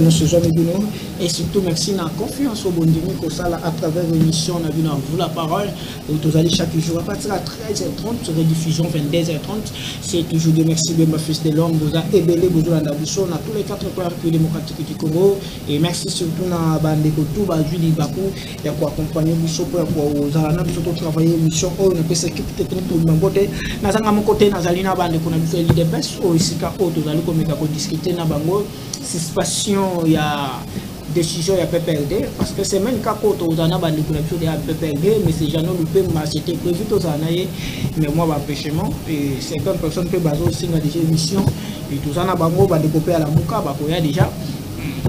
nous ce jamais et surtout merci de la confiance au bon Dieu à travers l'émission on a vu dans vous la parole où vous allez chaque jour à partir de 13h30 sur rediffusion 22h30 c'est toujours de merci de ma fils de l'homme vous a ébélé vous dans tous les 4 pays démocratiques du Congo et merci surtout na bande ko tout ba Julie Bakou ya pour accompagner biso pour ozalana biso to travailler mission on a peut équipe technique tout le côté na zanga mon côté na zalina bande ko na biso l'IDPS au isika ko to zali ko meka ko discuter na bango suspension ya décision ya PPRD parce que c'est même cas ko to zana bande ko na biso ya PPRD mais c'est jamais loupé mais c'était prévu to zana mais moi ba empêchement et certaines personnes peut baser aussi na déjà mission et tout ça na bango ba découper à la muka ba ko ya déjà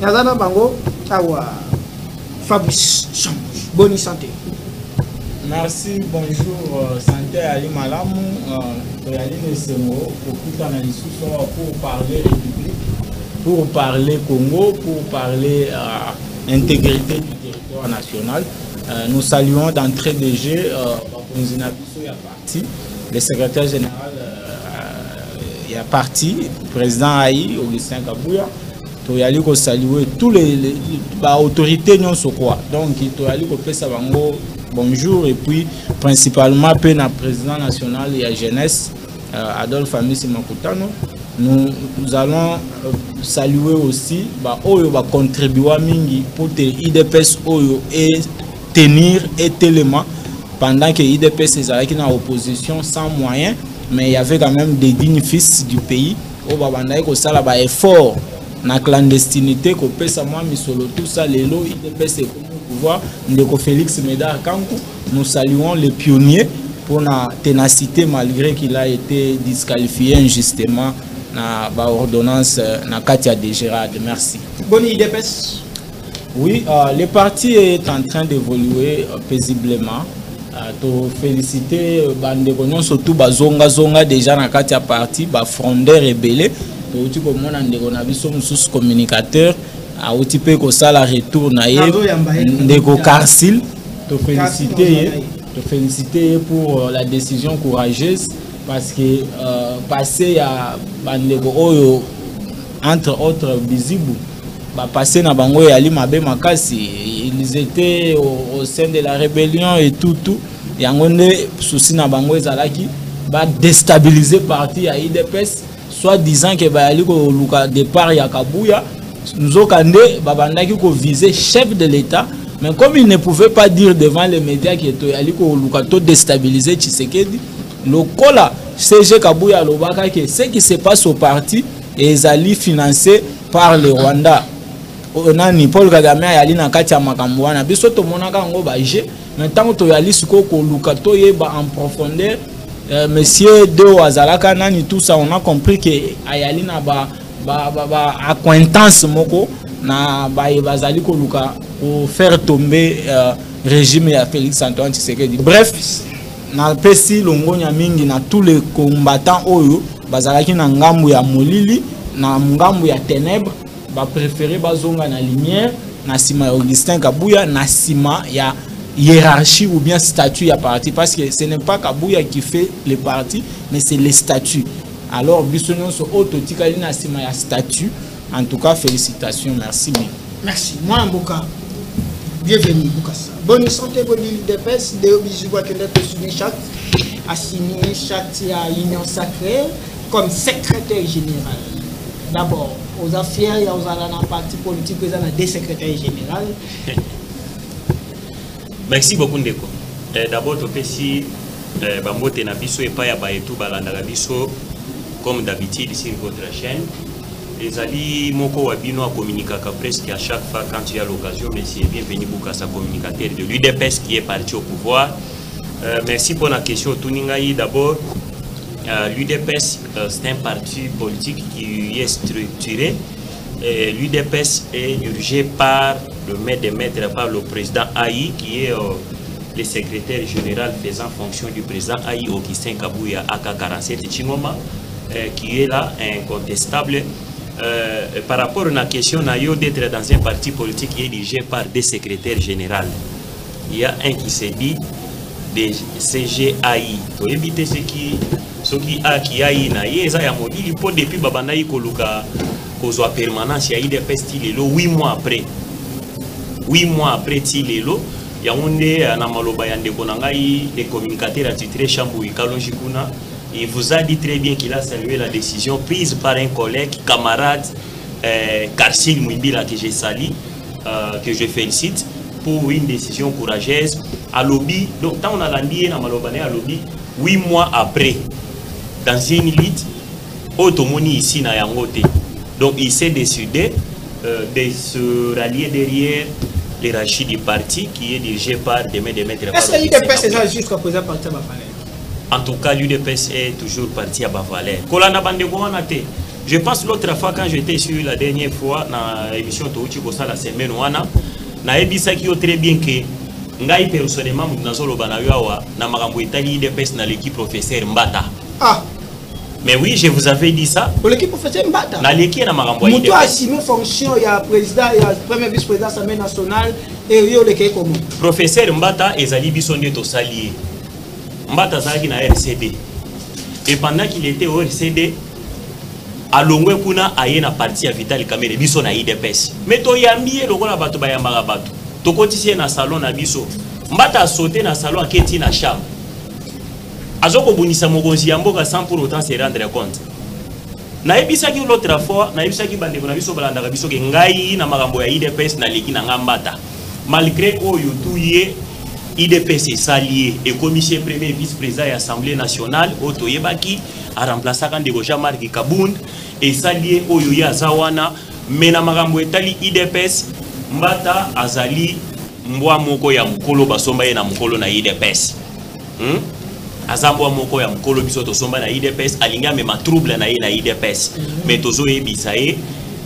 na zana bango awa Fabrice Chambre bonne santé. Merci, bonjour, santé Ali Malamu, Ali Nesemo, pour parler République, pour parler Congo, pour parler intégrité du territoire national. Nous saluons d'entrée de jeu le secrétaire général il y a parti, le président Aïe, Augustin Kabouya. Il y a saluer tous les autorités non so quoi. Donc il y a bonjour et puis principalement le président national et la jeunesse Adolphe Amissi Makutano. Nous allons saluer aussi oyo ba contribuer mingi pour que IDPS oyo et tenir et tellement pendant que IDPS est en opposition sans moyens, mais il y avait quand même des dignes fils du pays au babanda ko sala ba effort na clandestinité ko pesa moi misolo tout ça les lots IDPS et pouvoir ndeko Félix Médard Kankou. Nous saluons les pionniers pour la ténacité malgré qu'il a été disqualifié injustement na ba ordonnance na Katia de Gérard. Merci. Bonne IDPS. Oui, le parti est en train d'évoluer paisiblement. To féliciter bandeko surtout bazonga zonga déjà na Katia parti ba frondeur rebelle. Tu comme on a des communicateurs à outiller que ça la retour naïe ndeko Carcil te féliciter pour la décision courageuse parce que passer à bandeko oyo entre autres Bizibu passer na bango ya Limabe Makasi ils étaient au sein de la rébellion et tout yangonde souci na bango ezalaki ba déstabiliser parti à IDPS soit disant que le départ ya Kabouya nous avons babandaki ko viser chef de l'État mais comme il ne pouvait pas dire devant les médias que to déstabiliser Tshisekedi le kola CG Kabouya lobaka que ce qui se passe au parti est financé par le Rwanda onani Paul Kagame yali na kati ya makambo wana biso to monaka ngo ba je maintenant to yali siko ko luka to yeba en profondeur. Monsieur De Wazalaka nani tout ça on a compris que ayali na ba acquaintance moko na ba bazali ko luka pour faire tomber régime ya Félix Antoine Tshisekedi. Bref na pesi longonya mingi na tous les combattants oyo bazalaki na ngambu ya molili na ngambu ya ténèbres ba préférer bazonga na lumière na sima Augustin Kabouya na sima ya hiérarchie ou bien statut à parti parce que ce n'est pas Kabouya qui fait le parti mais c'est les statuts. Alors bisognon so autotikali na sima ya statut. En tout cas félicitations, merci bien. Merci. Moi Mboka. Bienvenue Bukasa. Bonne santé bonne IDPS de bisous que d'être signé chaque a signé chaque union sacrée comme secrétaire général. D'abord aux affaires il y a aux parti politique ils ont des secrétaires généraux. Merci beaucoup Ndeko. D'abord topesi bambote na biso epa ya baetu balanda la biso comme d'habitude sur votre chaîne. Les alliés moko wabino a communiqué presque à chaque fois quand il y a l'occasion. Merci et bienvenue Bukasa communicateur de l'UDPS qui est parti au pouvoir. Merci pour la question Tuningaï. D'abord l'UDPS c'est un parti politique qui est structuré. L'UDPS est dirigé par le maître des maîtres, par le président Aïe, qui est le secrétaire général faisant fonction du président Aïe, Augustin Kabouya, AK47 Chingoma, qui est là, incontestable. Par rapport à la question d'être dans un parti politique qui est dirigé par des secrétaires généraux, il y a un qui s'est dit des CGAI. Pour éviter ce soki aki ayi na ye eza ya modili po depuis babanda yi koluka kozwa permanence ya IDPS ti lelo 8 mois après 8 mois après ti lelo yango nde na maloba ya ndeko na ngai le communicateur attitré Chambou Kalonji kuna. Il vous a dit très bien qu'il a salué la décision prise par un collègue, camarade, Karsil Mouibila, que j'ai sali, que je félicite, pour une décision courageuse. À lobby, donc quand on a landé dans Malobane à lobby, 8 mois après, dans une lutte, Otomoni ici na Yangote. Donc il s'est décidé de se rallier derrière les rachis du parti qui est dirigé par des maîtres. Est-ce que l'UDPS est jusqu'à présent parti à Bafalais? En tout cas, l'UDPS est toujours parti à Bavaler. Je pense l'autre fois quand j'étais sur la dernière fois dans l'émission Touchi Kosa la semaine wana, na ebisa ki très bien que ngai personnellement munazolo banayawa na makambo etali UDPS na l'équipe professeur Mbata. Ah. Mais oui, je vous avais dit ça. Pour l'équipe professeur Mbata. Na l'équipe na makambo UDPS. Muto assumé fonction, il y a président, il y a premier vice-président Assemblée nationale et Rio le comment. Professeur Mbata ezali biso nde to salier. Mbata zaki na RCD. Et pendant qu'il était au RCD, à Longwe kuna aye na parti à Vital Kamere biso na IDPS. Mais to yambie lokola bato bayambaka bato. To kotisie na salon na biso. Mbata a sauté na salon aketi na chambre. Azoko bunisa mokonzi ya mboka sans pour autant se rendre compte. Na ebisaki l'autre fois, na ebisaki bandeko na biso balanda biso ke ngai na makambo ya IDPS na leki na ngambata. Malgré oyo tuye IDPS est salié et commissaire premier vice-président de l'Assemblée nationale, Otto Yebaki, a remplacé Jean-Marc Kabound et salié Oyoya Zawana, mais na magambo etali IDPS, Mbata Azali, Mboa Moko ya Mukolo Basomba na Mukolo na IDPS. Azamboa Moko ya Mukolo Bisoto Somba na IDPS, alinga me ma trouble na IDPS. Mais Tozo Ebisae,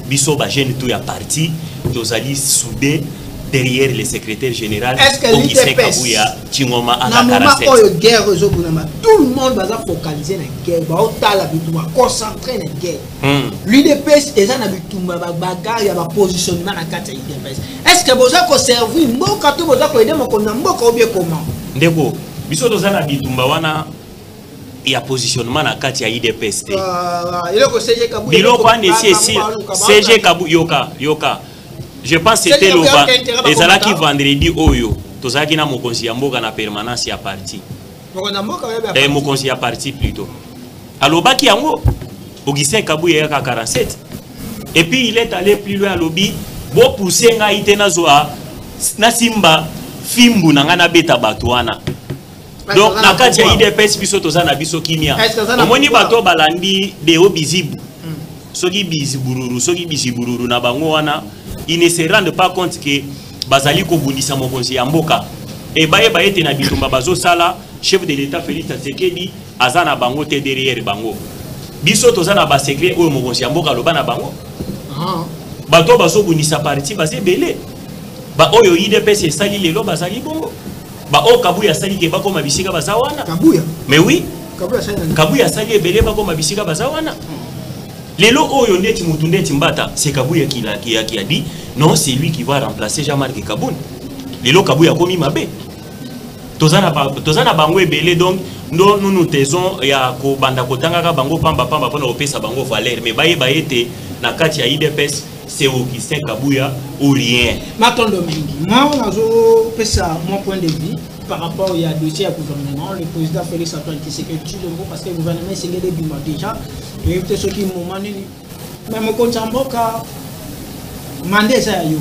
Biso ba jeune tout ya parti, Tozali soudé derrière le secrétaire général. Est-ce que l'UDPS tout le monde va focaliser dans la guerre, va concentrer dans la guerre. L'UDPS est un bagarre, il y a un positionnement dans la l'UDPS. Est-ce que vous avez servi quand vous avez aidé mon ou bien comment? Ndeko, biso tozana bitumba wana ya positionnement na kati ya IDPS. Biloko ane CG Kabu yoka. Je pense que c'était le ezalaki vendredi oyo tozaki na mokonzi ya mboka na permanence ya parti. Mokonzi ya parti plutôt. Alobaki yango Augustin Kabu ya 47. Et puis il est allé plus loin à lobby bo pousser nga itena zoa na simba fimbu na ngana beta batwana. Donc na kati ya IDPS biso tozana biso kimia. Omoni bato balandi de obizibu. Soki bizibururu, soki bizibururu na bango wana. Ils ne se rendent pas compte que Bazali Kobundisa Mokonzi Yamboka et Baye Bayete na bitumba bazo sala chef de l'État Félix Tshisekedi azana bango te derrière bango. Biso tozana ba secret o Mokonzi Yamboka lobana bango. Bato bazo bundisa parti basé belé. Ba oyo IDPS sali lelo bazali bongo. Ba o Kabuya sali ke bako mabisika bazawana. Kabuya. Mais oui. Kabuya sali belé bako mabisika bazawana. Lelo oyo ndeti mutundeti Mbata, c'est Kabuya qui a dit non, c'est lui qui va remplacer Jean-Marc Kaboun. Lelo Kabuya komi mabe. Tozana bango ebele donc nous taisons ya ko banda kotanga ka bango pamba pona opesa bango valeur mais baye te na kati ya IDPS c'est Augustin Kabuya ou rien. Maton Domingue, moi on a pesa mon point de vue par rapport au dossier à gouvernement, le président Félix Antoine Tshisekedi parce que le gouvernement s'est déjà et peut-être ce qui moment mais mon compte en banque mandé ça yo.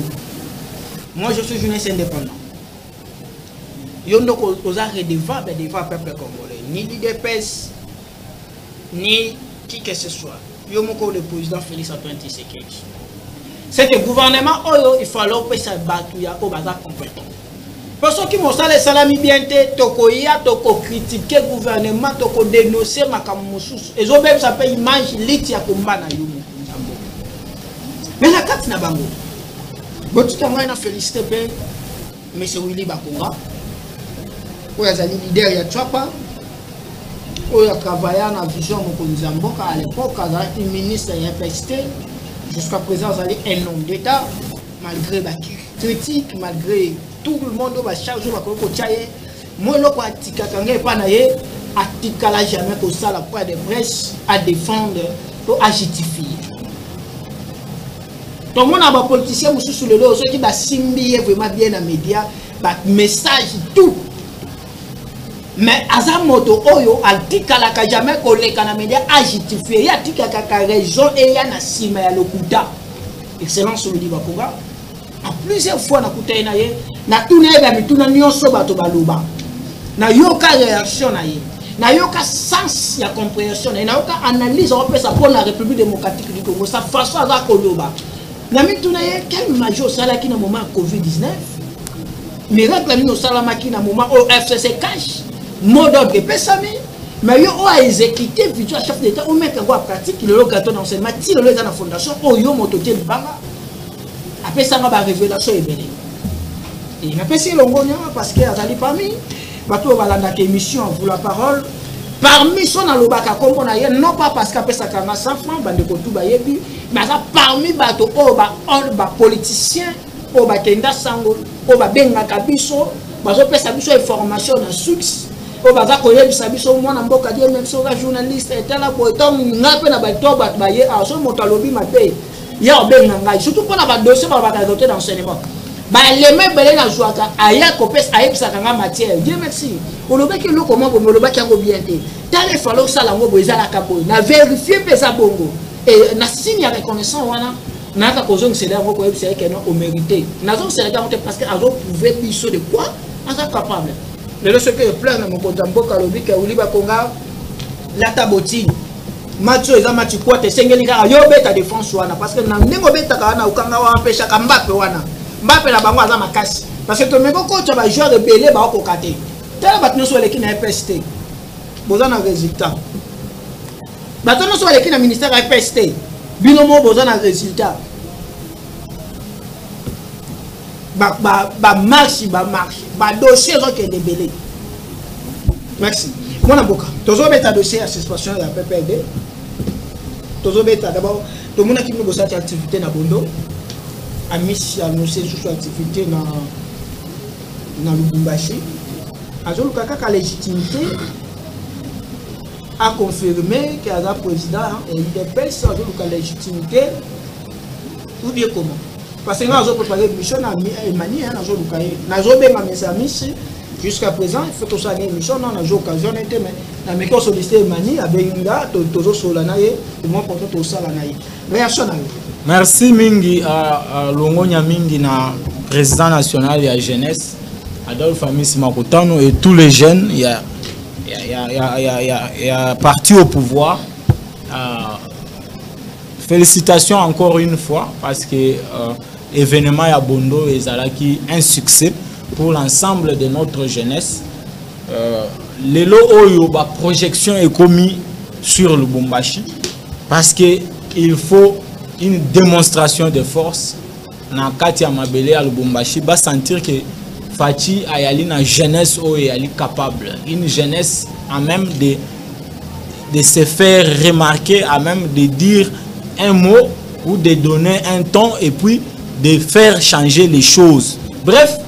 Moi je suis journaliste indépendant. Yo donc aux arrêts devant peuple congolais ni l'UDPS ni qui que ce soit. Yo mon le président Félix Antoine Tshisekedi. C'est que gouvernement il fallait que ça battu ya ko baza compétent. Parce que mon salaire salami bien te toko ya toko critiquer gouvernement toko dénoncer makamususu. Et zo même ça peut image lit ya komba na yo. Mais la carte na bango. Botuka moi na féliciter pe monsieur Willy Bakonga. Oya zali leader ya Chapa. Oya travailla na vision mokonzi mboka à l'époque azali ministre ya PST. Jusqu'à présent zali un homme d'état malgré la critique malgré tout le monde va charger va ko chaye moi loko atika kanga pa na ye atika la jamais que ça la point de presse à défendre ou à justifier. Tout le monde a des politiciens ou sous le lot ceux qui ba simbi vraiment bien dans médias, ba message tout. Mais azamoto oyo atika la jamais ko le kana média à justifier ya tika kaka raison et ya na sima ya lokuta. Excellence le dit Bakonga. A plusieurs fois na kuta na ye na tuna ba mituna nyonso bato baloba. Na yoka réaction na ye. Na yoka sens ya compréhension na yoka analyse on peut ça pour la République démocratique du Congo sa façon à koloba. Na mituna ye quel major sala ki na moment Covid-19. Miracle mi no sala maki na moment au FCC cash. Mot d'ordre pesami. Mais yo a exécuté visuel chef d'état ou mettre en pratique le locateur d'enseignement ti le dans la fondation o yo mototé banga. Après ça va révélation et béné. Et na pesi longonya parce que azali parmi bato balanda ke émission vous la parole parmi son alobaka kombo na ye non pas parce qu'après ça kanga 100 francs bande ko tout ba yebi mais ça parmi bato o ba politicien o ba kenda sango o ba benga kabiso bazo pesa biso information na succès o baza ko yebisa biso mwana mboka die même so journaliste etala ko ton ngape na bato ba ye a so moto alobi mabe ya benga ngai surtout pour na ba dossier ba ka doter d'enseignement. Bah les mêmes belé na jouaka aya kopes ayebisa kanga matière Dieu merci oloba ki loko mo oloba ki ngo bien te tale falo sala ngo boza la kabo na vérifier pesa bongo et na signe ya reconnaissance wana na ka kozong c'est là ngo ko yebisa que non au mérité na zo c'est là parce que azo prouver biso de quoi asa capable le ce que plein na mon kontambo kalobi ka uliba konga la taboti macho eza machi kwa te sengeli ka yo beta défense wana parce que na ndingo beta ka na ukanga wa pesha kambape wana Mbappé na bango aza makasi parce que tomeko coach ba joueur rebelle ba ko katé tala batno so leki na PST boza na résultat batno so leki na ministère ya PST bino mo boza na résultat ba marche ba dossier zo ke debelé merci mona boka tozo beta dossier à suspension ya PPD tozo beta d'abord to mona ki no bosa activité na bondo Amis annoncé sous activité dans Lubumbashi. Azol Kaka légitimité a confirmé qu'il y a un président et il dépêche Azol Kaka légitimité ou bien comment. Parce que nous avons préparé une mission à Emani, Azol Kaka. Nous avons mes amis jusqu'à présent, il faut que ça ait une mission, nous avons occasion de mais dans mes cas sollicité Emani, avec une gars, Tozo Solanaye, et moi pour tout ça l'anaye. Réaction à vous. Merci mingi à Longonya mingi na président national de la jeunesse Adolphe Amissi Makutano et tous les jeunes il y a parti au pouvoir. Félicitations encore une fois parce que l'événement à Bondo est un succès pour l'ensemble de notre jeunesse. Les lots ba projection est commis sur le Lubumbashi parce que il faut une démonstration de force na kati ya mabele à Lubumbashi ba sentir que Fati ayali na jeunesse o ayali capable une jeunesse à même de se faire remarquer à même de dire un mot ou de donner un ton et puis de faire changer les choses. Bref,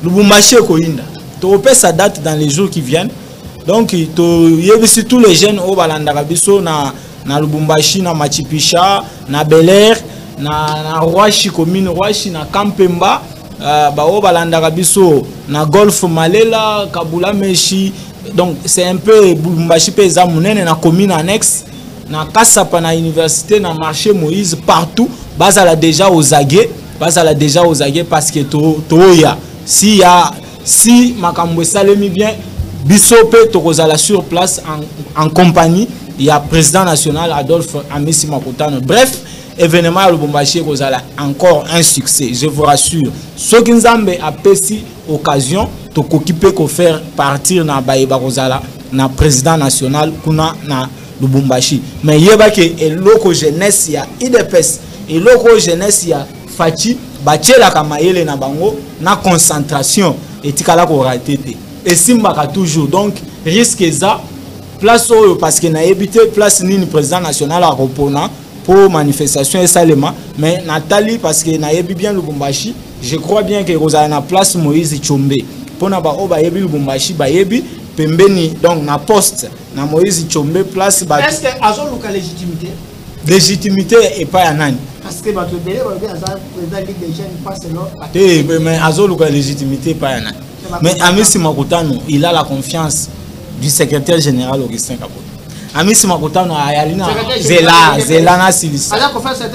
Lubumbashi koinda to sa date dans les jours qui viennent donc to yebisi tous les jeunes au balandaka biso na Lubumbashi na Machipisha na Bel-Air na Rwashi commune Rwashi na Kampemba bao balandaka biso na Golf Malela Kabula Meshi donc c'est un peu Lubumbashi pesa munene na commune annexe na Kasapa na université na marché Moïse partout bazala déjà aux aguets parce que toya si makambo salemi bien bisope tokozala sur place en compagnie. Il y a président national Adolphe Amissi Makutano. Bref, événement à Lubumbashi encore un succès, je vous rassure. Ce qui nous a pesi occasion de s'occuper de faire partir na Baïba Rosala, na président national kuna na Lubumbashi. Mais il y a que loko jeunesse ya IDPS et loko jeunesse ya Fati bachela kamayele na bango na concentration et tikala ko ratete. Et simbaka toujours donc risque ça place parce que na habité place ni président national à Repona pour manifestation et salement mais Nathalie parce que na bien Lubumbashi je crois bien que vous avez na place Moïse Tchombe pona ba o ba yebi Lubumbashi ba yebi pembeni donc na poste na Moïse Tshombe place ba. Est-ce que azo loka légitimité et pas yanani parce que ba to belé ba bien ça président Ligue des jeunes passe là mais azo loka légitimité pas yanani mais Amisi Makutano il a la confiance du secrétaire général Augustin Kaboto. Amisi Makutano ayalina Zelana Silisa.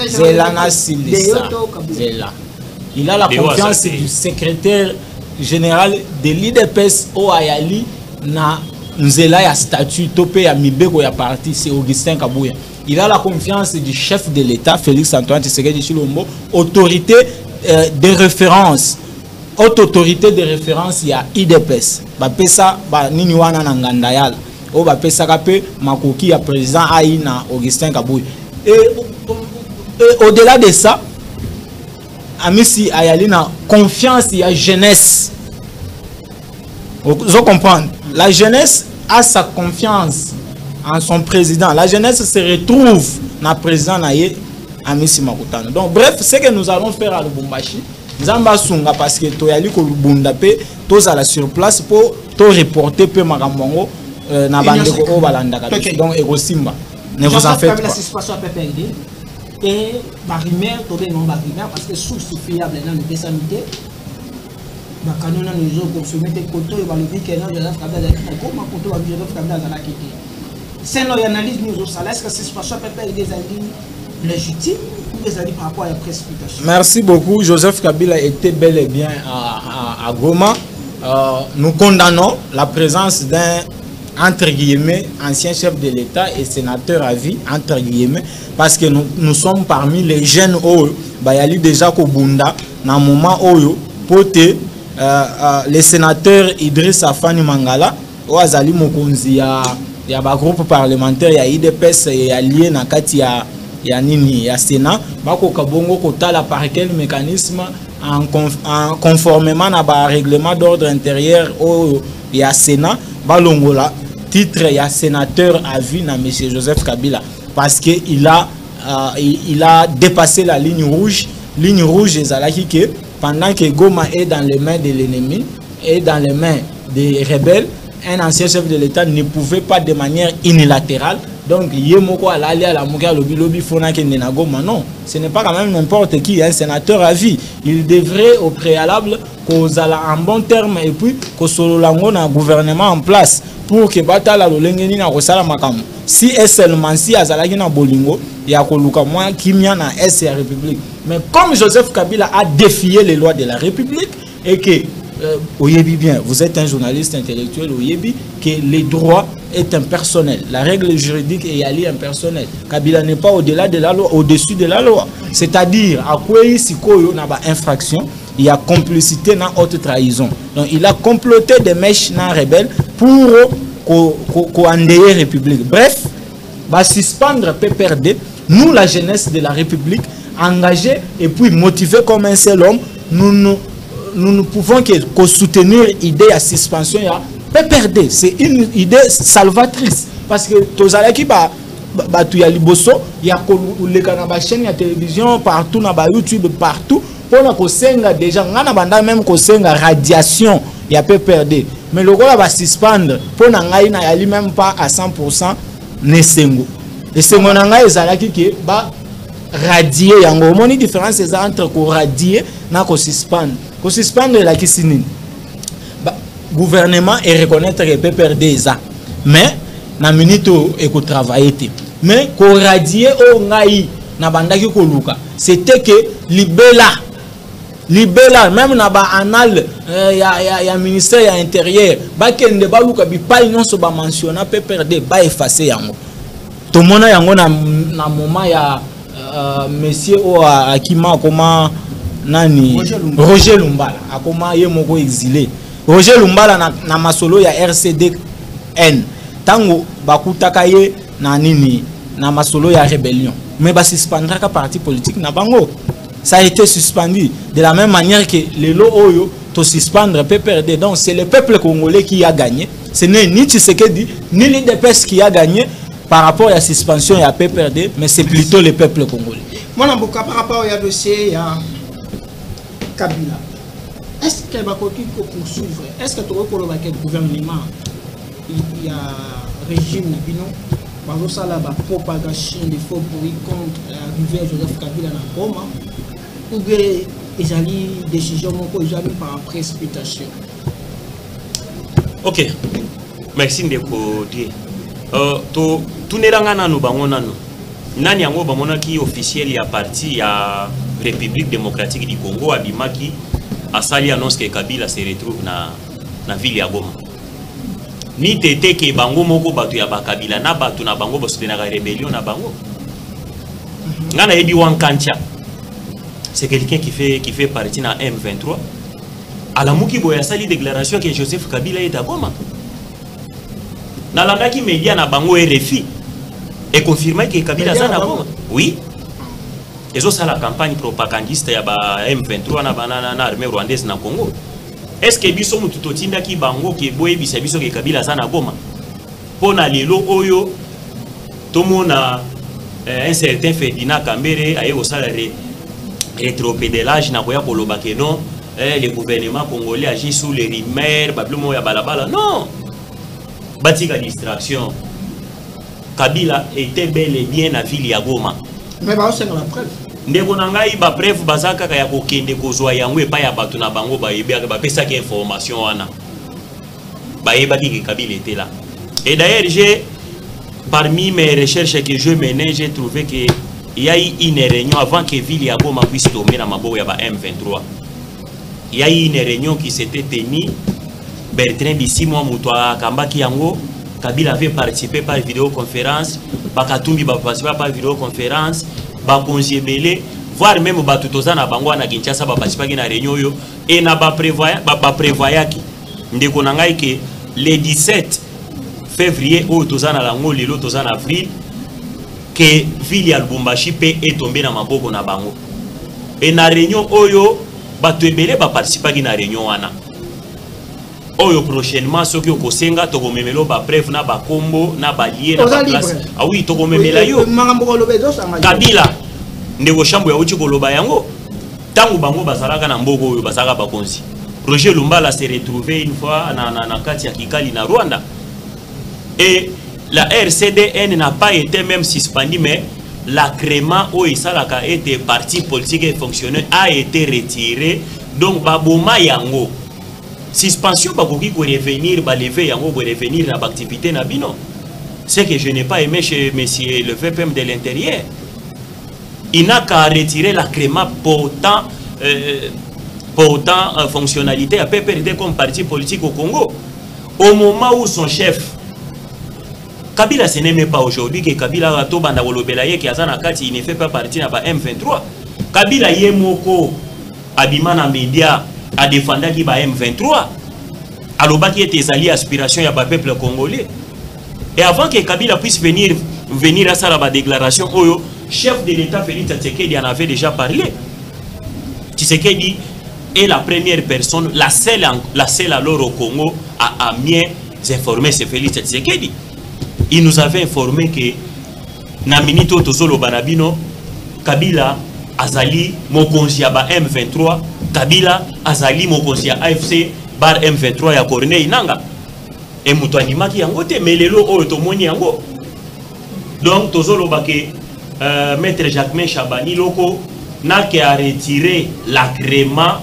Zelana Silisa. Zela. Il a la confiance du secrétaire général de l'IDPS au Ayali na Nzela ya statut topé ya Mibeko ya parti c'est Augustin Kabuya. Il a la confiance du chef de l'État Félix Antoine Tshisekedi Tshilombo, autorité de référence. Haute autorité de référence il y a IDPS. Ba pesa ba nini wana na ngandayala. O ba pesa kape makoki ya président Aina Augustin Kabuya. Et au-delà de ça, Amisi Ayalina confiance il y a jeunesse. Vous comprenez? La jeunesse a sa confiance en son président. La jeunesse se retrouve dans le président Naye Amisi Makutano. Donc bref, ce que nous allons faire à Lubumbashi, Zamba Sunga parce que Toyali ko Lubunda pe tous à la sur place pour to reporter pe Maramongo na bande ko balanda kabisa. Donc Egosimba. Ne vous en faites pas. Et Barimère, non Barimère, parce que source fiable dans le désamité, nous avons confirmé que Koto et Balobi qui est dans Joseph Kabila, comment Koto et Joseph Kabila dans la quête. C'est l'analyse nous au salaire, est-ce que cette situation peut être des alliés légitimes ou des alliés par rapport à la précipitation? Merci beaucoup. Joseph Kabila était bel et bien à Goma. Nous condamnons la présence d'un entre guillemets, ancien chef de l'État et sénateur à vie, entre guillemets, parce que nous sommes parmi les jeunes Oyo, Bayali déjà Kobunda, dans le moment Oyo, poté, les sénateurs Idriss Afani Mangala, Oazali Mokonzi, il y a un groupe parlementaire, il y a IDPS et allié na kati ya nini ya Sénat, bako kabongo kotala par quel mécanisme en conformément à ba règlement d'ordre intérieur au ya Sénat, balongola titre il y a sénateur à vie na monsieur Joseph Kabila parce que il a dépassé la ligne rouge ezalaki que pendant que Goma est dans les mains de l'ennemi et dans les mains des rebelles, un ancien chef de l'État ne pouvait pas de manière unilatérale donc yemoko alali à la muka lobi fona ke na Goma. Non, ce n'est pas quand même n'importe qui, un sénateur à vie. Il devrait au préalable kozala en bon terme et puis kosololango na gouvernement en place pour que batala lolengeni na kosala makambo. Si est seulement si azalaki na bolingo ya koluka moi kimia na est la République. Mais comme Joseph Kabila a défié les lois de la République et que Oyebi bien, vous êtes un journaliste intellectuel, Oyebi, que les droits est impersonnel. La règle juridique est alliée impersonnelle. Kabila n'est pas au-delà de la loi, au-dessus de la loi. C'est-à-dire, à quoi il y a infraction, il y a complicité dans haute trahison. Donc, il a comploté des mèches dans rebelles pour qu'on la République. Bref, va suspendre PPRD. Nous, la jeunesse de la République, engagée et puis motivée comme un seul homme, nous ne pouvons que soutenir l'idée à suspension. PPRD, c'est une idée salvatrice. Parce que tous les qui il y a liboso, il y a les chaînes de télévision partout, dans YouTube partout. Pour qu'on senga déjà, on a même qu'on senga radiation, il y a PPRD. Mais le rôle va suspendre pour n'engayer n'a même pas à 100% nesengo. Et c'est mon engayer zalaki qui va radier. Il y a une différence entre qu'on radier na qu'on suspendre. Qu'on suspendre la kisini. Gouvernement et reconnaître que PPRD ça. Mais na minito et qu'on travaille. Mais qu'on radier au ngai na bandaki ko luka. C'était que libéral même na ba anal ya ministère ya intérieur ba kende ba luka bi pa non so ba mentionner PPRD ba effacer yango to mona yango na moment ya monsieur o akima koma nani Roger Lumbala akoma ye moko exilé Roger Lumbala na masolo ya RCDN tango bakutaka ye na nini na masolo ya rébellion mais ba suspendra ka parti politique na bango. Ça a été suspendu de la même manière que les lots Oyo to suspendre PPRD. Donc c'est le peuple congolais qui a gagné. Ce n'est ni Tshisekedi ni l'IDPS qui a gagné par rapport à la suspension et à PPRD, mais c'est plutôt le peuple congolais. Moi, par rapport au dossier, il y a Kabila. est-ce que va poursuivre? Est-ce que tu as le gouvernement, il y a régime Nabino, par ça la propagation des faux bruits contre l'arrivée de Joseph Kabila dans Goma, ou bien il y a des décisions par précipitation? Ok, merci de dire. Tout n'est pas dans nos banques. Nani yango bamona ki officiel ya parti ya République démocratique du Congo abimaki asali annonce que Kabila se retrouve na ville ya Goma. Ni tete ke bango moko batu ya bakabila na batu na bango bosutena ka rébellion na bango. Ngana ebi Wankancha. C'est quelqu'un qui fait partie na M23. Alamuki boya sali déclaration que Joseph Kabila est à Goma. Na landaki média na bango RFI et confirmé que Kabila est à Goma. Oui. Et ça la campagne propagandiste ya ba M23 na armée rwandaise na Congo. Est-ce que biso mutu totinda ki bango ke boye biso ke Kabila za na Goma? Pona lelo oyo tomona un certain Ferdinand Kambere aye au salaire rétropédalage na koya koloba ke non le gouvernement congolais agit sous les rumeurs bablumo ya balabala. Non. Batika distraction. Kabila était bel et bien à ville ya Goma. Mais bah c'est la preuve. Ndeko nangai ba preuve bazaka kaya kokende kozwa yango epa ya bato na bango ba yebaka ba pesa ki information wana. Ba yebaki que Kabila était là. Et d'ailleurs parmi mes recherches que je menais, j'ai trouvé que il y a eu une réunion avant que ville ya Goma puisse tomber dans maboko ya ba M23. Il y a eu une réunion qui s'était tenue Bertrand d'ici moi Moutoua Kambaki yango. Kabila avait participé par vidéoconférence, Bakatumbi va participer par vidéoconférence, Bakonzi Belé, voire même Batutoza na bango na Kinshasa va participer à la réunion yo et na ba prévoya ki ndeko nangai que le 17 février au toza na lango lelo toza na avril que ville ya Lubumbashi pe est tombé na maboko na bango. Et na réunion oyo batu ebele ba participer à la réunion wana. Oyo prochainement ce que kosenga toko memelo ba preuve na ba kombo na ba lié na ba place. Ah oui toko memela yo. Kabila ndeko shambo ya uchi koloba yango. Tangu bango bazalaka na mboko oyo bazaka bakonzi. Roger Lumbala s'est retrouvé une fois na kati ya Kigali na Rwanda. Et la RCDN n'a pas été même suspendue mais l'agrément où Isalaka était parti politique et fonctionnel a été retiré. Donc baboma yango. Suspension pas pour revenir, lever yango pour revenir dans l'activité nabino. C'est que je n'ai pas aimé chez monsieur le VPM de l'intérieur. Il n'a qu'à retirer l'agrément pourtant fonctionnalité à PPRD comme parti politique au Congo. Au moment où son chef Kabila ce n'est même pas aujourd'hui que Kabila a tout banda wolobelaye qui a zanakati il ne fait pas partie de la M23. Kabila yemoko abimana media a défendu qui va M23 alors qui était allié aspiration ya peuple congolais. Et avant que Kabila puisse venir à ça la déclaration oyo chef de l'État Félix Tshisekedi en avait déjà parlé. Tshisekedi est la première personne, la seule alors au Congo à mieux informer c'est Félix Tshisekedi. Il nous avait informé que na minito tozolo banabino Kabila azali mokonzi ya ba M23, Kabila azali mokonzi ya AFC bar M23 ya Corneille Nangaa. Et muto animaki yango te melelo oyo tomoni yango. Donc tozolo bake maître Jacquemain Chabani loko n'a qu'à retirer l'agrément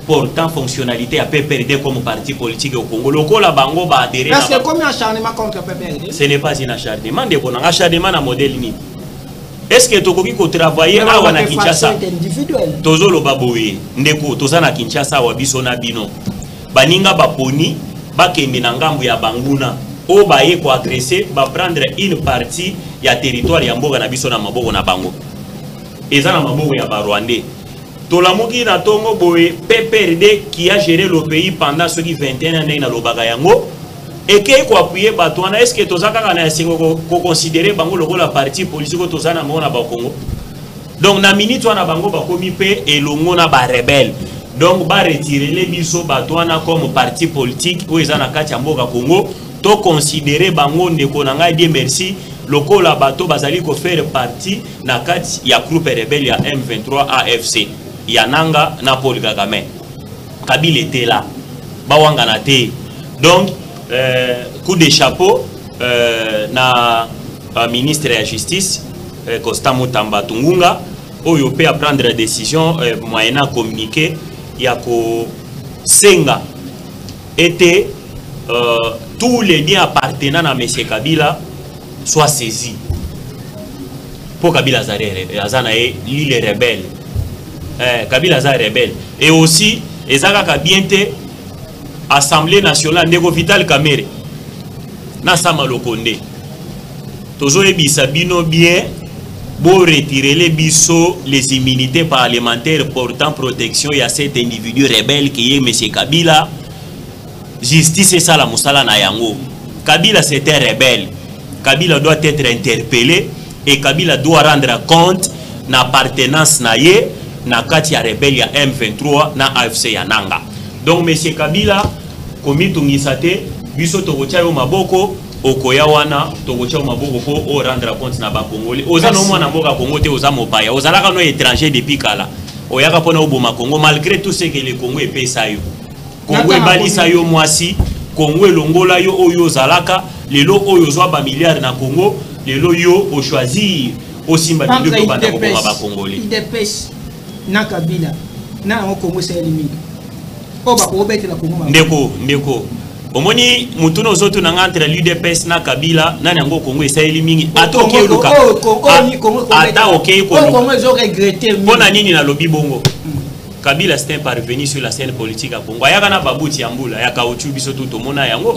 portant fonctionnalité à PPRD comme parti politique au Congo. Loko la bango ba adhérer. Parce que comme un acharnement contre PPRD. Ce n'est pas un acharnement, de bon acharnement na modèle ni. Est-ce que tokoki ko travailler awa na Kinshasa? Tozolo baboye ndeko tozana Kinshasa wa biso na bino. Baninga baponi bakembe na ngambu ya banguna o baye ko agresser ba prendre une partie ya territoire ya mboka na biso na maboko na bango. Eza na maboko ya ba Rwandais. Tolamuki na tongo boye PPRD qui a géré le pays pendant ce qui 21 ans na lobaka yango et qui ko appuyer batwana. Est-ce que tozaka kana singo ko considérer bango lokola parti politique tozana mona ba Congo? Donc na minute wana bango ba komi pe elongo na ba rebelle. Donc ba retirer les biso batwana comme parti politique ou ezana kati ya mboka Congo to considérer bango ndeko na ngai di merci lokola bato bazali ko faire partie na kati ya groupe rebelle ya M23 AFC ya Nanga na Paul Kagame. Kabila était là. Bawangana te. Donc, coup de chapeau na ministre de la Justice, Costa Mutamba Tungunga, où il peut prendre des décisions moyennant communiquer. Yako Senga était tous les liens appartenant à M. Kabila soient saisis. Pour Kabila Azanae, l'île est rebelle. Kabila Azanae rebelle. Et aussi, Ezaka Kabiente, Assemblée nationale, Nego Vital Kamere, Nasama Lokonde. Toujours les bisabino bien, pour retirer les immunités parlementaires portant protection à cet individu rebelle qui est M. Kabila. Justice et ça la Moussala Nayango. Kabila c'est un rebelle. Kabila doit être interpellé et Kabila doit rendre compte de l'appartenance naie na kati ya rebelle ya M23 na AFC ya Nanga. Donc M. Kabila komi tungisate biso tokotia yo maboko okoya wana tokotia maboko ko o rendre compte na ba Congolais. Oza no mwana mboka Congo te oza mopaya. Ozalaka no étranger depuis kala. Oyaka pona oboma Congo malgré tout ce que le Congo epesa yo. Congo ebalisa yo mwasi, Congo longola yo oyo zalaka, lelo oyo zwa ba milliards na Congo, lelo yo o choisir au simba de ko banda ko ba Congolais. IDPS na Kabila na Congo c'est éliminé. Oba ko bete na Congo. Ndeko. Omoni mutuno zoto na entre l'UDPS na Kabila na nango Congo c'est éliminé. Atoke luka. Ata OK ko. Congo ils ont regretté. Pona nini na lobi bongo. Kabila c'est parvenu sur la scène politique à Congo. Yaka na babuti yambula, yaka otu biso tout mona yango.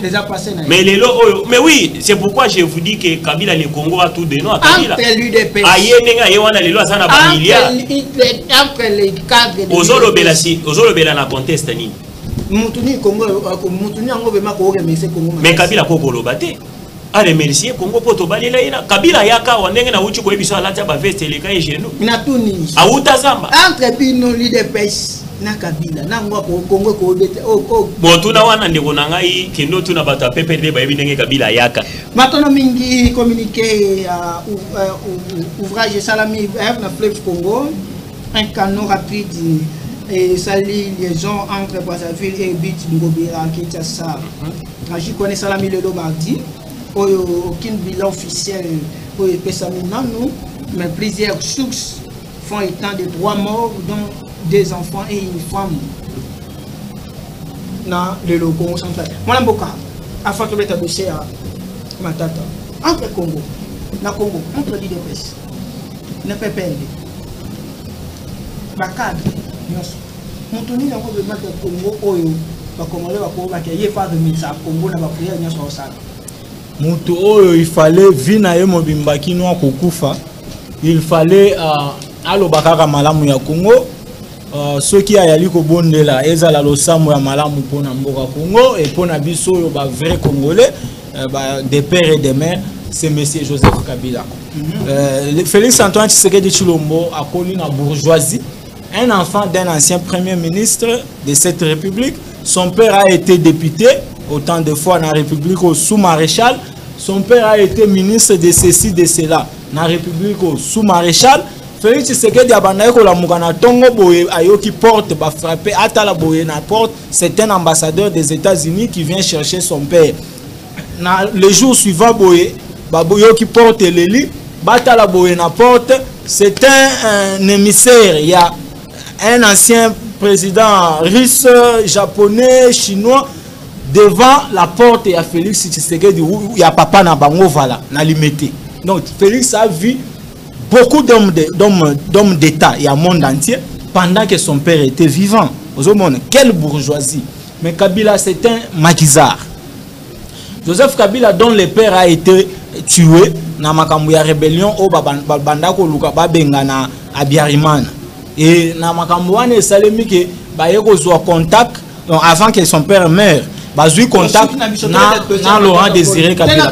Mais les lots, mais oui, c'est pourquoi je vous dis que Kabila le Congo a tout de nous à Kabila. Entre l'UDPS. Aye nenga yewana les lois sana ba milliards. Entre les cadres. Ozolo bela na conteste ni. Mutuni Congo, mutuni yango bema ko remercier Congo. Mais Kabila ko kolobate. A remercier Congo poto balela ina. Kabila yaka wanenge na uchi ko ebiso alata ba veste le kai genou. Na tuni. Auta zamba. Entre bino l'UDPS na Kabila na ngwa ko Congo ko bete bon tuna wana ndeko na ngai kendo tuna bata PPRD ba ebindenge Kabila yaka. Maintenant mingi communiqué ouvrage Salami na fleuve Congo, un canot rapide et sali liaison entre Brazzaville et Bit Ngobira Kinshasa. Je connais Salami le mardi. Aucun bilan officiel pour les nous, mais plusieurs sources font état de 3 morts, dont 2 enfants et une femme dans le Congo central. Moi, Mboka, afin de mettre un dossier à Matata, entre Congo, na Congo, entre l'IDPS, le PPLD, le cadre, nous tenons de mettre le Congo, Mutu oyo il fallait vina ye mobimbaki noa kokufa, il fallait alobaka malamu ya Congo, ceux qui ayali ko bondela ezala losamu ya malamu pona mboka Congo et pona biso yo ba vrai congolais des pères et des mères, c'est monsieur Joseph Kabila. Félix Antoine Tshisekedi Tshilombo a connu la bourgeoisie, un enfant d'un ancien premier ministre de cette république. Son père a été député autant de fois dans la République au sous-maréchal. Son père a été ministre de ceci, de cela. Dans la République au sous-maréchal. Félix Tshisekedi abandonné ko la mugana tongo boye ayoki porte ba frapper atala boye na porte. C'est un ambassadeur des États-Unis qui vient chercher son père. Le jour suivant boye baboyo qui porte le lit batala boye na porte. C'est un émissaire. Il y a un ancien président russe, japonais, chinois devant la porte. Il y a Félix Tshisekedi où il y a papa na bango vala na limité. Donc Félix a vu beaucoup d'hommes d'État et au monde entier pendant que son père était vivant. Quelle bourgeoisie. Mais Kabila c'est un maquisard. Joseph Kabila dont le père a été tué na makambu ya rébellion au bandako luka babenga na Abiyarimana. Et na makambu wana esalemi ke bayeko zo contact avant que son père meure. Bazui contact na Laurent Désiré Kabila.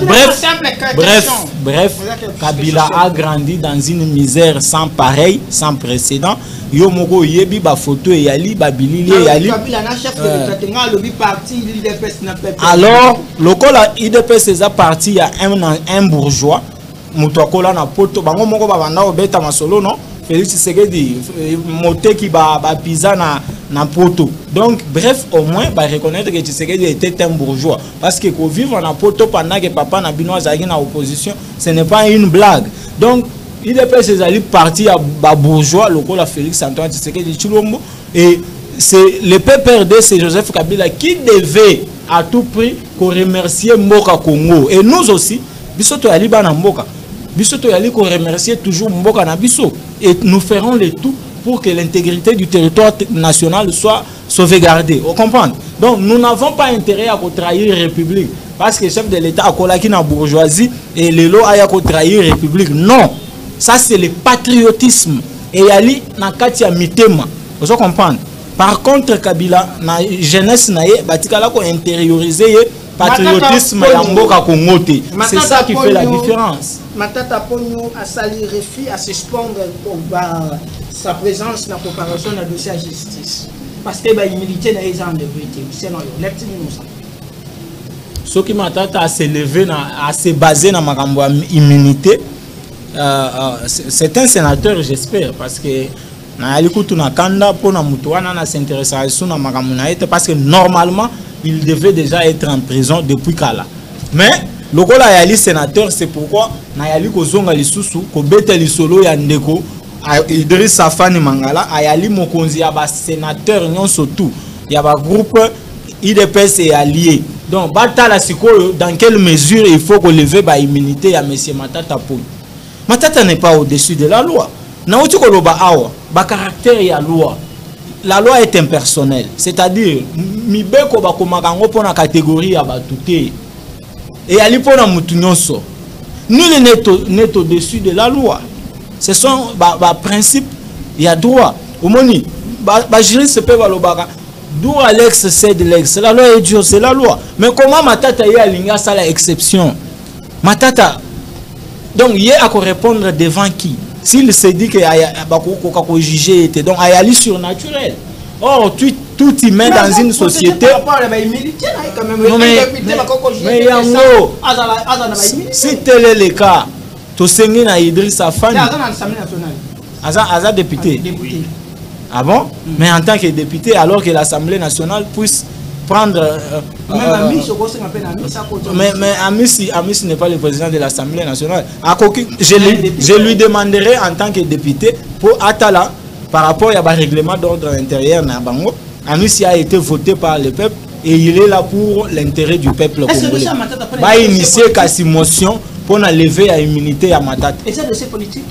Bref, Kabila a grandi dans une misère sans pareil, sans précédent. Yo moko yebi ba photo e yali ba bilili e yali. Alors, lokola IDPS est parti, il y a un bourgeois, mutokola na poto, bango moko ba banda obeta masolo non. Félix Tshisekedi moté qui ba pisa na poto. Donc bref, au moins ba reconnaître que Tshisekedi était un bourgeois parce que ko vivre na poto pendant que papa na bino azaki na opposition, ce n'est pas une blague. Donc il est pas ces alliés parti à ba bourgeois local Félix Antoine Tshisekedi Tshilombo et c'est le PPRD, c'est Joseph Kabila qui devait à tout prix remercier Mboka Congo et nous aussi bisoto yali bana Mboka bisoto yali ko remercier toujours Mboka na biso et nous ferons le tout pour que l'intégrité du territoire national soit sauvegardée. Vous comprenez? Donc nous n'avons pas intérêt à trahir la République parce que le chef de l'État a collaki na bourgeoisie et le lot a trahir la République. Non, ça c'est le patriotisme et yali na kati ya mitema. Vous comprenez? Par contre, Kabila, na jeunesse naie, batikala ko intérioriser le patriotisme ya Mboka Congo. C'est ça qui fait la différence. Matata Pogno a sali refus à suspendre sa présence dans la préparation de dossier à justice. Parce que les militaires n'ont pas de vérité. C'est non, ce qui Matata a s'élevé, à se baser dans ma immunité, c'est un sénateur, j'espère, parce que parce que normalement il devait déjà être en prison depuis Kala. Mais le Yali sénateur, c'est pourquoi Nayali Kozonga Lisusu, Kobete Lisolo Yandeko, Idriss Safani Mangala, Ayali Mokonzi, Yaba sénateur, non surtout, Yaba groupe IDPS et alliés. Donc, Batala Siko, dans quelle mesure il faut qu'on leve l'immunité à M. Matata Pogno? Matata n'est pas au-dessus de la loi. Naouti Koloba Awa, ba caractère ya loi. La loi est impersonnelle, c'est-à-dire mibeko ba komakango pona catégorie ya batuté et ali pona mutu nyonso. Nul n'est au-dessus de la loi. Ce sont ba principe ya droit. Omoni ba juriste peut balobaka droit l'ex c'est de l'ex. La loi est dure, c'est la loi. Mais comment Matata ya linga ça la exception? Matata donc il a à répondre devant qui? S'il se dit que Bakoko jugé était donc Ayali surnaturel. Or, tout y met dans une société. Mais Yango, si tel est le cas, tu sais que Idriss Safani. Aza député. Ah bon? Mais en tant que député, alors que l'Assemblée nationale puisse prendre. Mais Amis n'est pas le président de l'Assemblée nationale. Je lui demanderai en tant que député pour Atala par rapport à un règlement d'ordre intérieur. Amis a été voté par le peuple et il est là pour l'intérêt du peuple congolais. Il va initier une motion pour lever l'immunité à Matata. Et ça de ces politiques?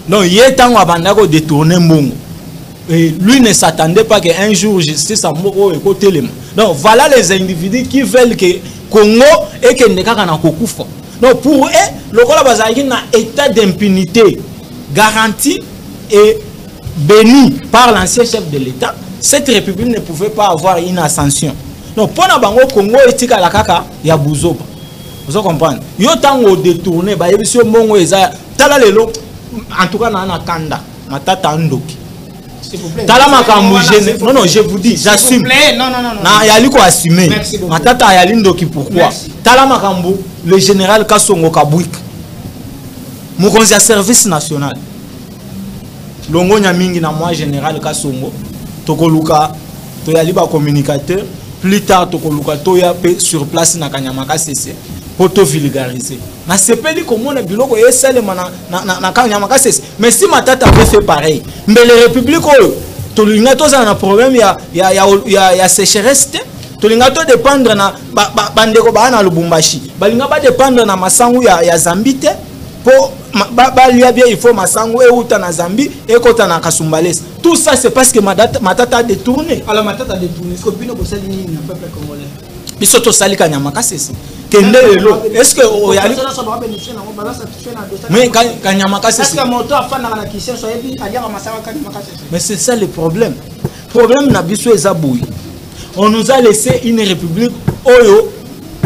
Donc il est temps de détourner Mbongo. Et lui ne s'attendait pas qu'un jour justice à Moko et côté. Donc voilà les individus qui veulent que Congo et que Ndeka na kokufa. Donc pour eux, le Congo bazaki na état d'impunité garanti et béni par l'ancien chef de l'État. Cette république ne pouvait pas avoir une ascension. Donc pour na bango Congo etika la kaka ya buzoba. Vous comprenez? Yo tango détourner ba yebisio Mbongo eza tala lelo en tout cas na kanda Matata Ndoki. Non, non, je vous dis, j'assume. Non. Yali ko assumer. Matata Yali Ndoki pourquoi? Talamakambu, le général Kassongo Kabouik. Mokonzi à service national. Longo Nyamingi na moi général Kassongo. Tokoluka, Toyali ba communicateur. Plus tard, Tokoluka Toya sur place na Kanyamaka CC. Pour te vulgariser. Na sepeli comment le biloko esele na Kanyamaka CC. Mais si Matata avait fait pareil, mais les républiques tolinga toza na problème ya sécheresse, tolinga to dépendre na bandeko ba na Lubumbashi. Balinga ba dépendre na masangu ya Zambie pour il faut masangu et uta na Zambie et kota na Kasumbalès. Tout ça c'est parce que Matata a détourné. Alors Matata a détourné. Ce que Bino Bossali ni na peuple congolais. Bisoto sali Kanyamaka CC. Est-ce que mais mais c'est ça le problème. Problème Nabiso et Zaboui. On nous a laissé une république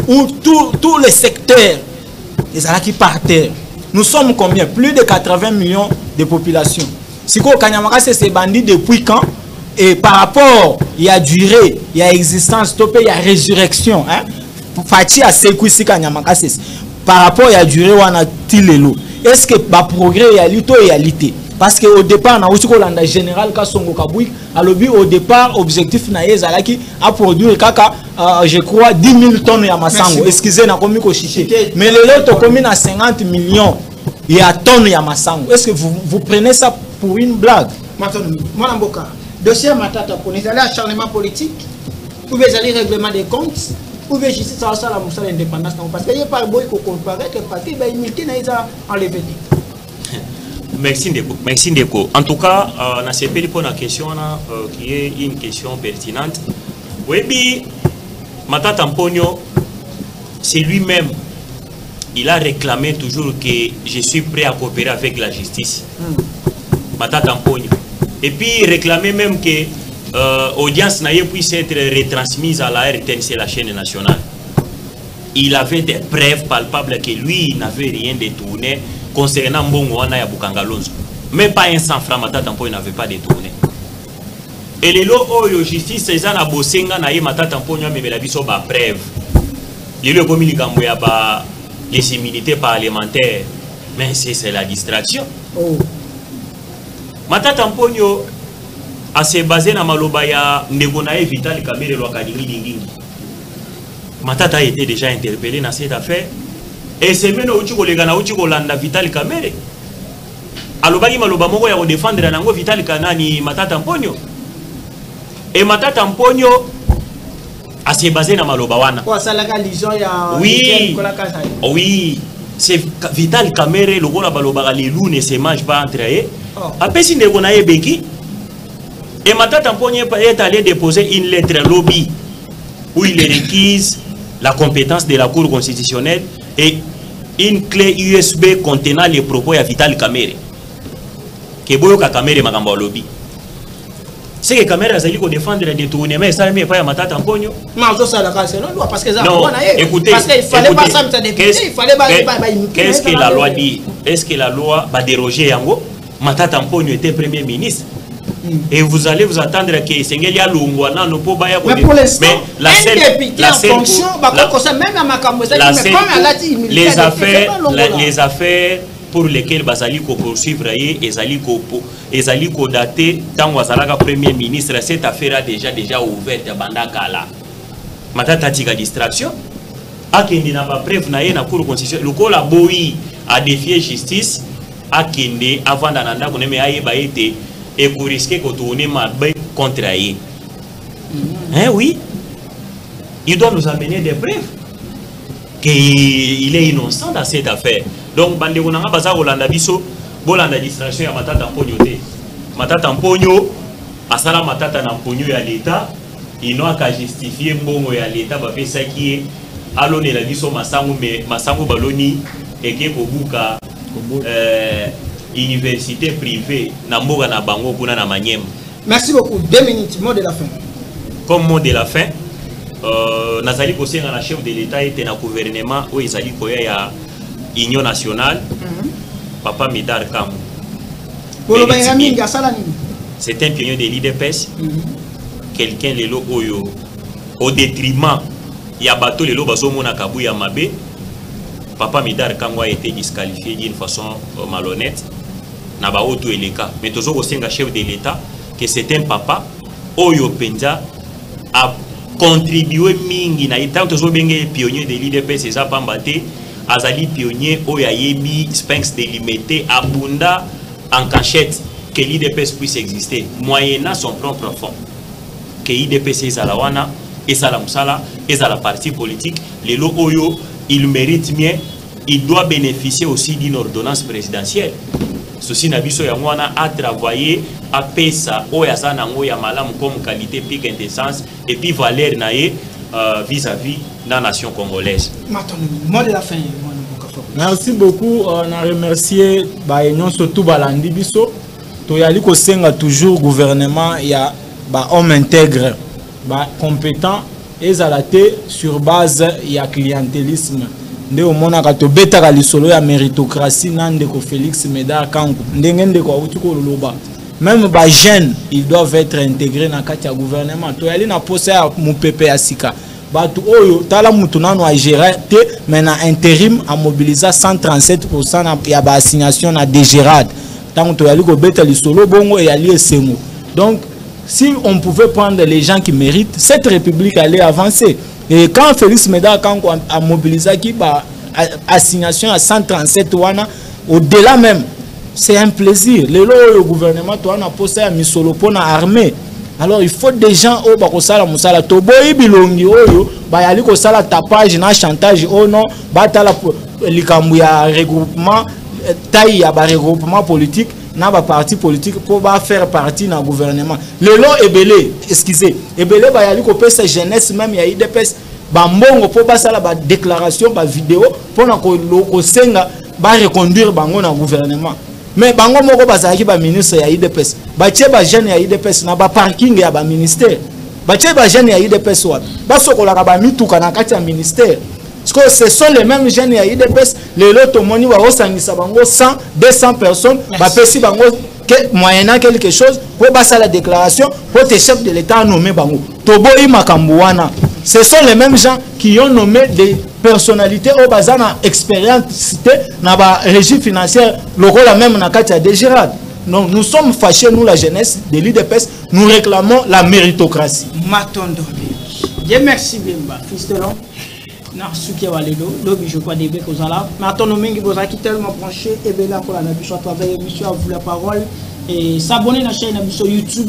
où tous les secteurs qui par terre. Nous sommes combien? Plus de 80 millions de population. Si Kanyamaka c'est bandit depuis quand? Et par rapport, il y a durée, il y a existence, il y a résurrection. Hein? Fati a séquissé Kanyamaka par rapport à la durée où on a tilelo. Est-ce que le progrès est réalité? parce que au départ na aussi kolanda général Kasongo Kabouik alobi au départ objectif na ezalaki à produire kaka je crois 10 000 tonnes ya masango. Excusez na komi ko chiter mais le lot to komi na 50 millions ya tonnes ya masango. Est-ce que vous prenez ça pour une blague? Maintenant mon amboka dossier Matata pour les acharnement politique ou bien les règlements des comptes ou bien justice ça la moussa l'indépendance parce que il y a pas boy ko comparer que parti ba immunité na isa enlevé. Merci Ndeko. En tout cas, on a CPL pour la question qui est une question pertinente. Oui, Matata Mponyo, c'est lui-même, il a réclamé toujours que je suis prêt à coopérer avec la justice. Matata Mponyo. Et puis réclamer même que l'audience puisse être retransmise à la RTNC, la chaîne nationale. Il avait des preuves palpables que lui n'avait rien détourné concernant Mbongo Wana ya Bukangalonzo. Même pas un sang franc Matata Mponyo n'avait pas détourné. Et les lots oyo justice c'est na bosenga na ye Matata Mponyo memela biso ba preuve. Les lots comme likambo ya ba les immunités parlementaires. Mais c'est la distraction. Oh. Matata Mponyo a se basé na maloba ya ndeko na ye Vital Kamerhe Lwakadiri Dingingi. Matata a été déjà interpellé dans cette affaire. Et c'est même au landa Vital Kamerhe. Alobaki maloba moko ya défendre nango Vital Kanani Matata Mponyo. Et Matata Mponyo a se basé na maloba wana. Oui. Oui. C'est Vital Kamerhe lokola baloba les loups ne se mangent pas entre eux. Après si ndeko na ye beki et Matata Mponyo est allé déposer une lettre lobby où il requise la compétence de la Cour constitutionnelle et une clé USB contenant les propos de Vital Kamerhe. Que Boyoka Kamerhe makambo lobby. C'est que Kamerhe a dit qu'on défendre les détournements, mais ça n'est pas Matata Mponyo. Non, parce que ça non, écoutez, parce qu'il fallait pas ça, il fallait pas. Qu'est-ce que la loi dit? Est-ce que la loi va déroger Yango? Matata Mponyo était premier ministre. Et vous allez vous attendre que Sengeli a l'ungwana no po baya. Mais pour l'instant, un député en fonction, les affaires pour lesquelles Bazali ko poursuivre ezali ko daté tant Wazalaka premier ministre, cette affaire a déjà ouverte bandakala. Matata tika distraction. Akende na ba preuve na ye na cour constitutionnelle. Lokola boyi a défier justice akende avant d'ananda koneme aye ba été et pour risquer de tourner contre lui. Hein, oui. Il doit nous amener des preuves qu'il est innocent dans cette affaire. Donc, Bandegona Baza Rolanda Biso, Bolanda distraction à Matata Mponyo. Matata Mponyo, Asala Matata Mponyo à l'État, il n'a qu'à justifier Mbongo à l'État, parce ça qui est Alone la Biso Masango Baloni et qui est Kobuka. Université privée Namboga na Bango kuna na Manyem. Merci beaucoup. 2 minutes, mot de la fin. Comme mot de la fin, Nazali Kosenga na chef de l'État était na gouvernement où Izali Koya ya Union nationale. Papa Midar Kam. C'est un pionnier de l'IDPS. Quelqu'un lelo oyo au détriment ya bateau lelo bazomona Kabuya Mabe. Papa Midar Kam a été disqualifié d'une façon malhonnête. Mais toujours au chef de l'État que c'est un papa Oyo Penza a contribué mingi na ita toujours bien pionnier de l'IDPS c'est ça pambate azali pionnier Oya Yebi Sphinx délimité abunda en cachette que l'IDPS puisse exister moyennant son propre fonds que l'IDPS est à la wana et ça la musala et ça la partie politique les lo Oyo il mérite mieux il doit bénéficier aussi d'une ordonnance présidentielle. Ceci Nabiso Yangwana a travaillé à Pesa, Oyazana, Oya Malam comme qualité, pique, intensance et puis valeur vis-à-vis de la nation congolaise. Mot de la fin. Merci beaucoup. On a remercié surtout Balandi Biso. Toyali Kosenga toujours gouvernement, il y a homme intègre, compétent et zalaté sur base il y a clientélisme. Nde omona kato betaka lisolo ya méritocratie nande ko Félix Médard Kankou ndenge ndeko utiko loloba même ba jeunes ils doivent être intégrés na kati ya gouvernement to yali na posa ya mupepe ya sika batu oyo tala mutu nano a gérer te mais na intérim a mobiliser 137% ya ba assignation na DGRAD tant que yali ko beta li solo bongo et yali esengo. Donc si on pouvait prendre les gens qui méritent, cette république allait avancer. Et quand Félix Médard a mobilisé qui assignation à 137 wana, au-delà même, c'est un plaisir. Le gouvernement a posé à misolo pour l'armée. Alors il faut des gens au bakosala musala toboyi bilongi oyo bayali kosala tapage na chantage oh non batala likambu ya regroupement taille ya ba regroupement politique na ba parti politique pour ba faire partie na gouvernement. Le long ebele excusez ebele bayali ko pesa jeunesse même ya IDPS ba mbongo pour ba sala ba déclaration ba vidéo pour na ko senga ba reconduire bango na gouvernement. Mais bango moko bazaki ba ministre ya IDPS batie ba jeune ya IDPS na ba parking ya ba ministère batie ba jeune ya IDPS wa basokola ka ba mituka na kati ya ministère parce que ce sont les mêmes jeunes ya IDPS les loto moni wa osangisa bango 100 200 personnes ba pesi bango moyennant quelque chose pour basa la déclaration pour te chef de l'état nommé bango toboyi makambo wana. Ce sont les mêmes gens qui ont nommé des personnalités au bazana expérience dans le régime financier, le rôle même dans le de Gérard. Donc nous sommes fâchés, nous la jeunesse de l'IDPS, nous réclamons la méritocratie. Matondo. Dieu merci Bemba. Fistelon. Narsuki Waledo, lobby je crois des becs aux alarmes. Matondo Mingi Bozaki tellement branché, et bien là pour la nabiche à travers l'émission à vous la parole et s'abonner à la chaîne sur YouTube.